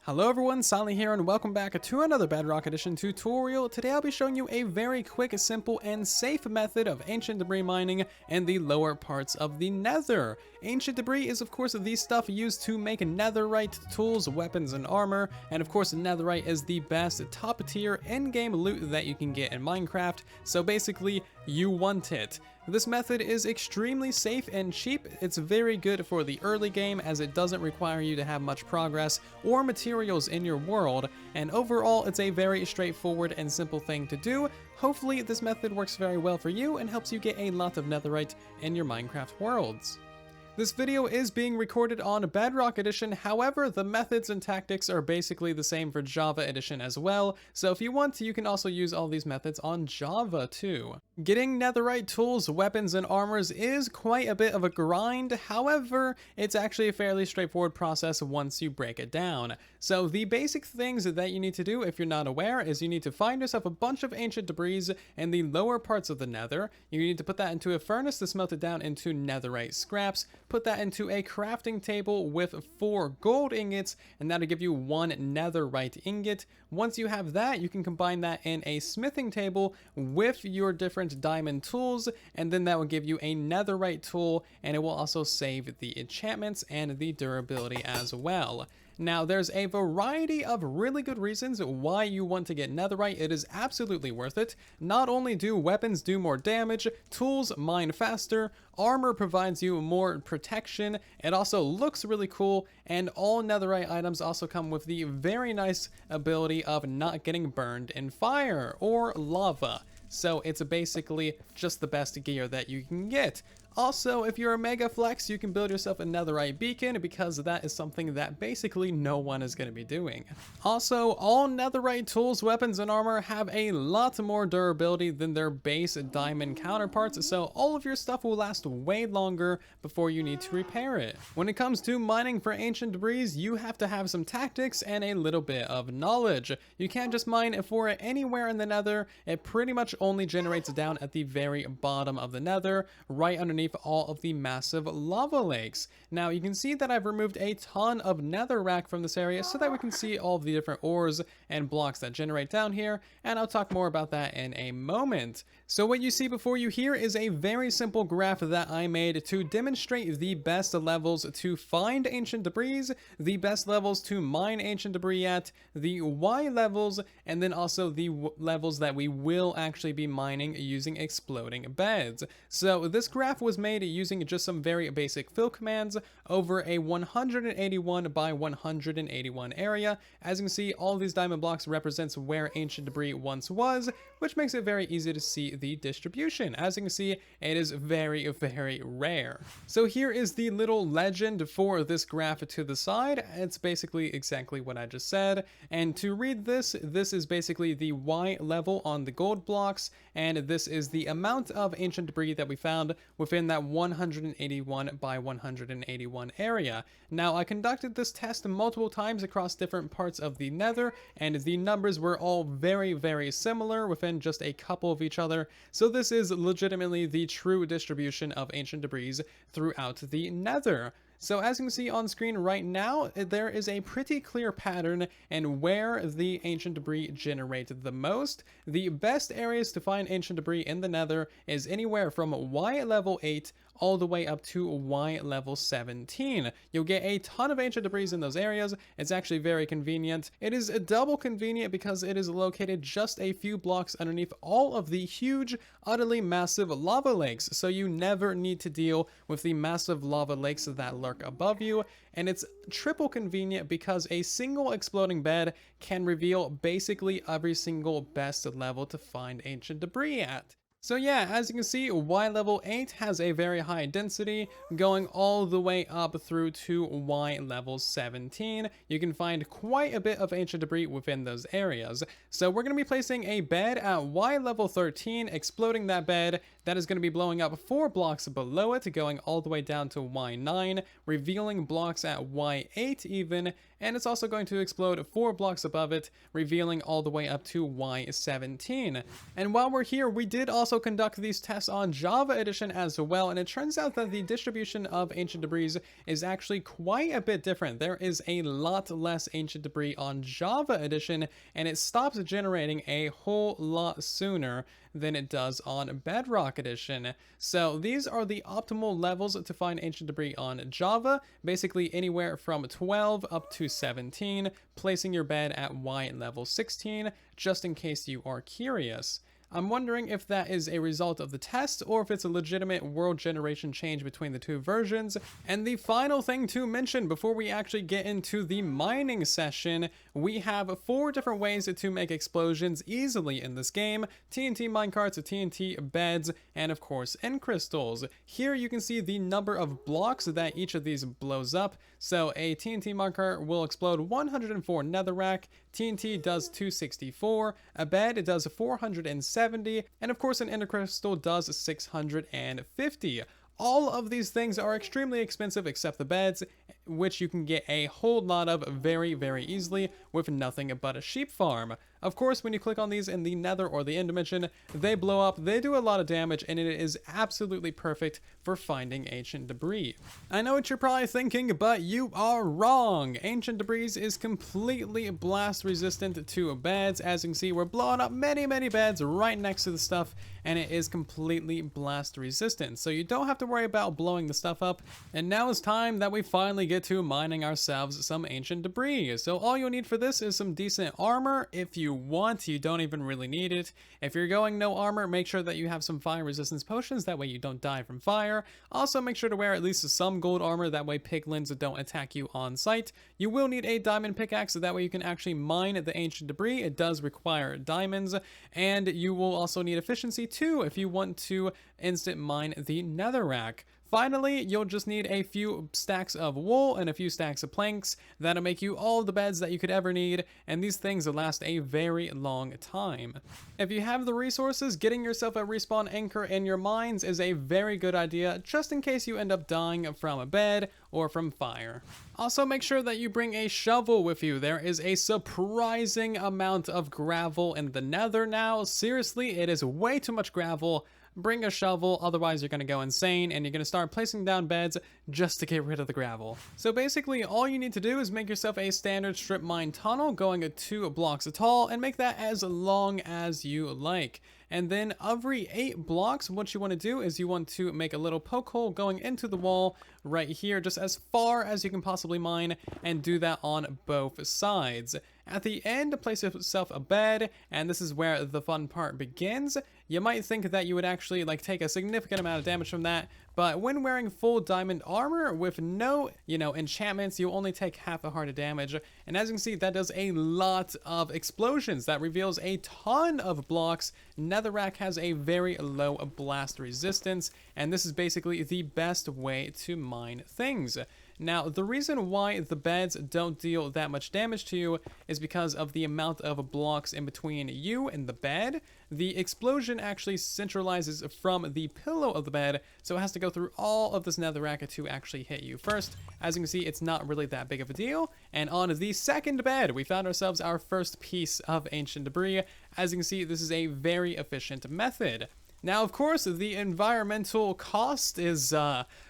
Hello everyone, Sally here and welcome back to another Bedrock Edition tutorial. Today I'll be showing you a very quick, simple, and safe method of ancient debris mining in the lower parts of the nether. Ancient debris is of course the stuff used to make netherite tools, weapons, and armor, and of course netherite is the best top tier in-game loot that you can get in Minecraft, so basically you want it. This method is extremely safe and cheap. It's very good for the early game as it doesn't require you to have much progress or materials in your world, and overall it's a very straightforward and simple thing to do. Hopefully this method works very well for you and helps you get a lot of netherite in your Minecraft worlds. This video is being recorded on Bedrock Edition, however, the methods and tactics are basically the same for Java Edition as well, so if you want to, you can also use all these methods on Java too. Getting netherite tools, weapons, and armors is quite a bit of a grind, however, it's actually a fairly straightforward process once you break it down. So the basic things that you need to do, if you're not aware, is you need to find yourself a bunch of ancient debris in the lower parts of the nether. You need to put that into a furnace to smelt it down into netherite scraps. Put that into a crafting table with 4 gold ingots, and that'll give you 1 netherite ingot. Once you have that, you can combine that in a smithing table with your different diamond tools, and then that will give you a netherite tool, and it will also save the enchantments and the durability as well. Now, there's a variety of really good reasons why you want to get netherite. It is absolutely worth it. Not only do weapons do more damage, tools mine faster, armor provides you more protection, it also looks really cool, and all netherite items also come with the very nice ability of not getting burned in fire or lava. So it's basically just the best gear that you can get. Also, if you're a mega flex, you can build yourself a netherite beacon because that is something that basically no one is going to be doing. Also, all netherite tools, weapons, and armor have a lot more durability than their base diamond counterparts, so all of your stuff will last way longer before you need to repair it. When it comes to mining for ancient debris, you have to have some tactics and a little bit of knowledge. You can't just mine for it anywhere in the nether. It pretty much only generates down at the very bottom of the nether, right underneath all of the massive lava lakes. Now you can see that I've removed a ton of netherrack from this area so that we can see all of the different ores and blocks that generate down here, and I'll talk more about that in a moment. So what you see before you here is a very simple graph that I made to demonstrate the best levels to find ancient debris, the best levels to mine ancient debris at, the Y levels, and then also the levels that we will actually be mining using exploding beds. So this graph was made using just some very basic fill commands over a 181 by 181 area. As you can see, all these diamond blocks represents where ancient debris once was, which makes it very easy to see the distribution. As you can see, it is very, very rare. So here is the little legend for this graph to the side. It's basically exactly what I just said. And to read this, this is basically the Y level on the gold blocks, and this is the amount of ancient debris that we found within that 181 by 181 area. Now, I conducted this test multiple times across different parts of the nether, and the numbers were all very, very similar within just a couple of each other. So this is legitimately the true distribution of ancient debris throughout the nether. So as you can see on screen right now, there is a pretty clear pattern and where the ancient debris generated the most. The best areas to find ancient debris in the nether is anywhere from Y level 8 all the way up to Y level 17. You'll get a ton of ancient debris in those areas. It's actually very convenient. It is double convenient because it is located just a few blocks underneath all of the huge, utterly massive lava lakes, so you never need to deal with the massive lava lakes that lurk above you, and it's triple convenient because a single exploding bed can reveal basically every single best level to find ancient debris at. So yeah, as you can see, Y level 8 has a very high density, going all the way up through to Y level 17. You can find quite a bit of ancient debris within those areas. So we're going to be placing a bed at Y level 13, exploding that bed. That is going to be blowing up 4 blocks below it, going all the way down to Y9, revealing blocks at Y8 even, and it's also going to explode 4 blocks above it, revealing all the way up to Y17. And while we're here, we did also conduct these tests on Java Edition as well, and it turns out that the distribution of ancient debris is actually quite a bit different. There is a lot less ancient debris on Java Edition, and it stops generating a whole lot sooner than it does on Bedrock Edition. So these are the optimal levels to find ancient debris on Java, basically anywhere from 12 up to 17, placing your bed at Y level 16, just in case you are curious. I'm wondering if that is a result of the test or if it's a legitimate world generation change between the two versions. And the final thing to mention before we actually get into the mining session, we have 4 different ways to make explosions easily in this game: TNT minecarts, TNT beds, and of course end crystals. Here you can see the number of blocks that each of these blows up. So a TNT minecart will explode 104 netherrack, TNT does 264, a bed does 470, and of course an ender crystal does 650. All of these things are extremely expensive except the beds, which you can get a whole lot of very, very easily with nothing but a sheep farm. Of course, when you click on these in the nether or the end dimension, they blow up, they do a lot of damage, and it is absolutely perfect for finding ancient debris. I know what you're probably thinking, but you are wrong. Ancient debris is completely blast resistant to beds. As you can see, we're blowing up many, many beds right next to the stuff, and it is completely blast resistant. So you don't have to worry about blowing the stuff up. And now it's time that we finally get to mining ourselves some ancient debris. So all you'll need for this is some decent armor. If you want, you don't even really need it. If you're going no armor, make sure that you have some fire resistance potions, that way you don't die from fire. Also make sure to wear at least some gold armor, that way piglins don't attack you on sight. You will need a diamond pickaxe, so that way you can actually mine the ancient debris. It does require diamonds, and you will also need efficiency too if you want to instant mine the netherrack. Finally, you'll just need a few stacks of wool and a few stacks of planks. That'll make you all the beds that you could ever need, and these things will last a very long time. If you have the resources, getting yourself a respawn anchor in your mines is a very good idea, just in case you end up dying from a bed or from fire. Also, make sure that you bring a shovel with you. There is a surprising amount of gravel in the nether now. Seriously, it is way too much gravel. Bring a shovel, otherwise you're going to go insane and you're going to start placing down beds just to get rid of the gravel. So basically all you need to do is make yourself a standard strip mine tunnel going 2 blocks tall and make that as long as you like. And then every 8 blocks, what you want to do is you want to make a little poke hole going into the wall right here, just as far as you can possibly mine, and do that on both sides. At the end, place yourself a bed, and this is where the fun part begins. You might think that you would actually take a significant amount of damage from that, but when wearing full diamond armor with no, enchantments, you only take half a heart of damage. And as you can see, that does a lot of explosions. That reveals a ton of blocks. Netherrack has a very low blast resistance, and this is basically the best way to mine things. Now, the reason why the beds don't deal that much damage to you is because of the amount of blocks in between you and the bed. The explosion actually centralizes from the pillow of the bed, so it has to go through all of this netherrack to actually hit you first. As you can see, it's not really that big of a deal. And on the second bed, we found ourselves our first piece of ancient debris. As you can see, this is a very efficient method. Now, of course, the environmental cost is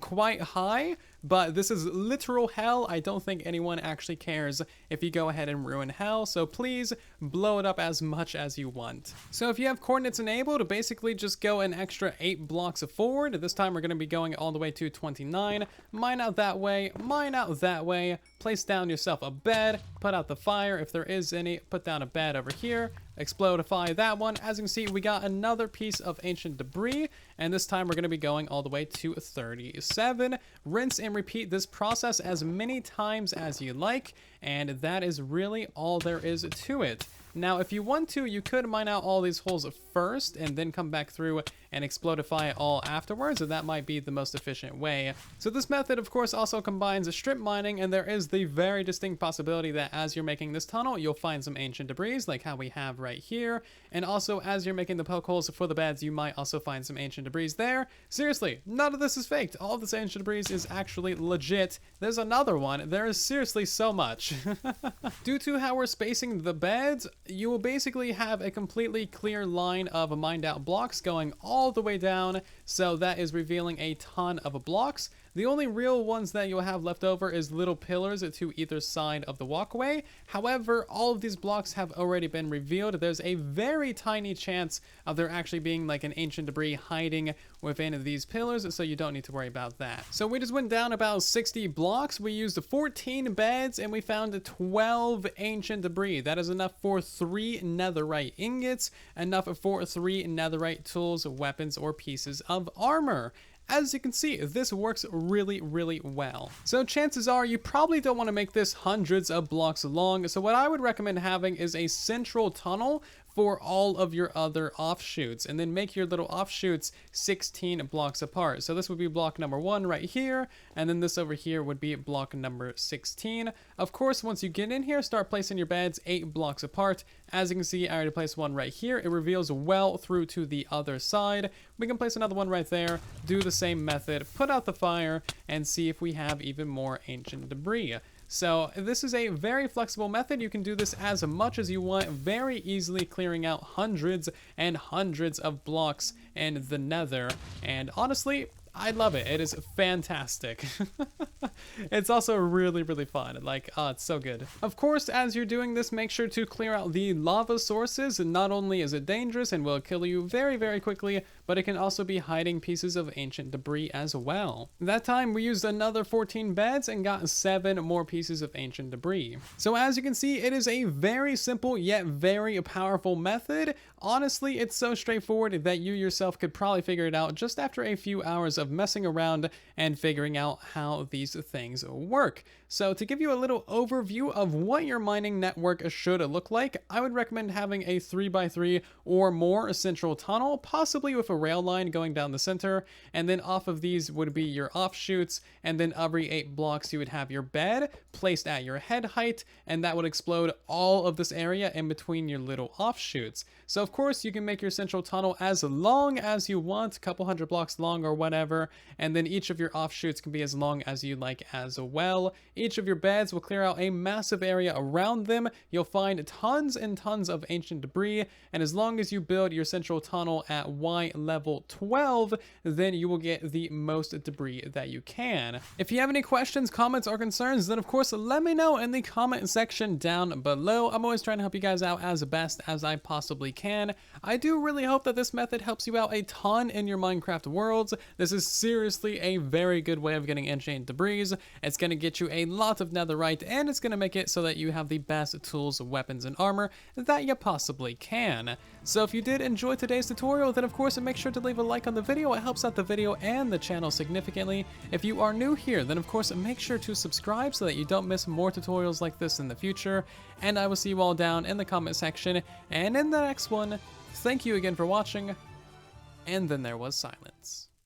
quite high, but this is literal hell. I don't think anyone actually cares if you go ahead and ruin hell, so please blow it up as much as you want. So if you have coordinates enabled, basically just go an extra 8 blocks forward. This time we're going to be going all the way to 29. Mine out that way, mine out that way, place down yourself a bed, put out the fire if there is any, put down a bed over here, explodify that one. As you can see, we got another piece of ancient debris, and this time we're going to be going all the way to 37. Rinse and repeat this process as many times as you like, and that is really all there is to it. Now, if you want to, you could mine out all these holes first and then come back through and explodify it all afterwards, and that might be the most efficient way. So this method, of course, also combines strip mining, and there is the very distinct possibility that as you're making this tunnel, you'll find some ancient debris, like how we have right here, and also as you're making the poke holes for the beds, you might also find some ancient debris there. Seriously, none of this is faked. All of this ancient debris is actually legit. There's another one. There is seriously so much. Due to how we're spacing the beds, you will basically have a completely clear line of mined out blocks going all the way down, so that is revealing a ton of blocks. The only real ones that you'll have left over is little pillars to either side of the walkway. However, all of these blocks have already been revealed. There's a very tiny chance of there actually being like an ancient debris hiding within these pillars, so you don't need to worry about that. So we just went down about 60 blocks. We used 14 beds and we found 12 ancient debris. That is enough for 3 netherite ingots, enough for 3 netherite tools, weapons, or pieces of armor. As you can see, this works really, really well. So chances are you probably don't want to make this hundreds of blocks long. So what I would recommend having is a central tunnel for all of your other offshoots, and then make your little offshoots 16 blocks apart. So this would be block number 1 right here, and then this over here would be block number 16. Of course, once you get in here, start placing your beds 8 blocks apart. As you can see, I already placed one right here. It reveals well through to the other side. We can place another one right there, do the same method, put out the fire, and see if we have even more ancient debris. So this is a very flexible method. You can do this as much as you want, very easily clearing out hundreds and hundreds of blocks in the nether. And honestly, I love it. It is fantastic. It's also really, really fun. Like, it's so good. Of course, as you're doing this, make sure to clear out the lava sources. Not only is it dangerous and will kill you very, very quickly, but it can also be hiding pieces of ancient debris as well. That time, we used another 14 beds and got 7 more pieces of ancient debris. So as you can see, it is a very simple yet very powerful method. Honestly, it's so straightforward that you yourself could probably figure it out just after a few hours of messing around and figuring out how these things work. So to give you a little overview of what your mining network should look like, I would recommend having a 3x3 or more central tunnel, possibly with a rail line going down the center, and then off of these would be your offshoots, and then every 8 blocks you would have your bed placed at your head height, and that would explode all of this area in between your little offshoots. So of course you can make your central tunnel as long as you want, a couple hundred blocks long or whatever, and then each of your offshoots can be as long as you like as well. Each of your beds will clear out a massive area around them. You'll find tons and tons of ancient debris, and as long as you build your central tunnel at Y level 12, then you will get the most debris that you can. If you have any questions, comments, or concerns, then of course let me know in the comment section down below. I'm always trying to help you guys out as best as I possibly can. I do really hope that this method helps you out a ton in your Minecraft worlds. This is seriously a very good way of getting ancient debris. It's going to get you a lot of netherite, and it's going to make it so that you have the best tools, weapons, and armor that you possibly can. So if you did enjoy today's tutorial, then of course make sure to leave a like on the video. It helps out the video and the channel significantly. If you are new here, then of course make sure to subscribe so that you don't miss more tutorials like this in the future. And I will see you all down in the comment section and in the next one. Thank you again for watching. And then there was silence.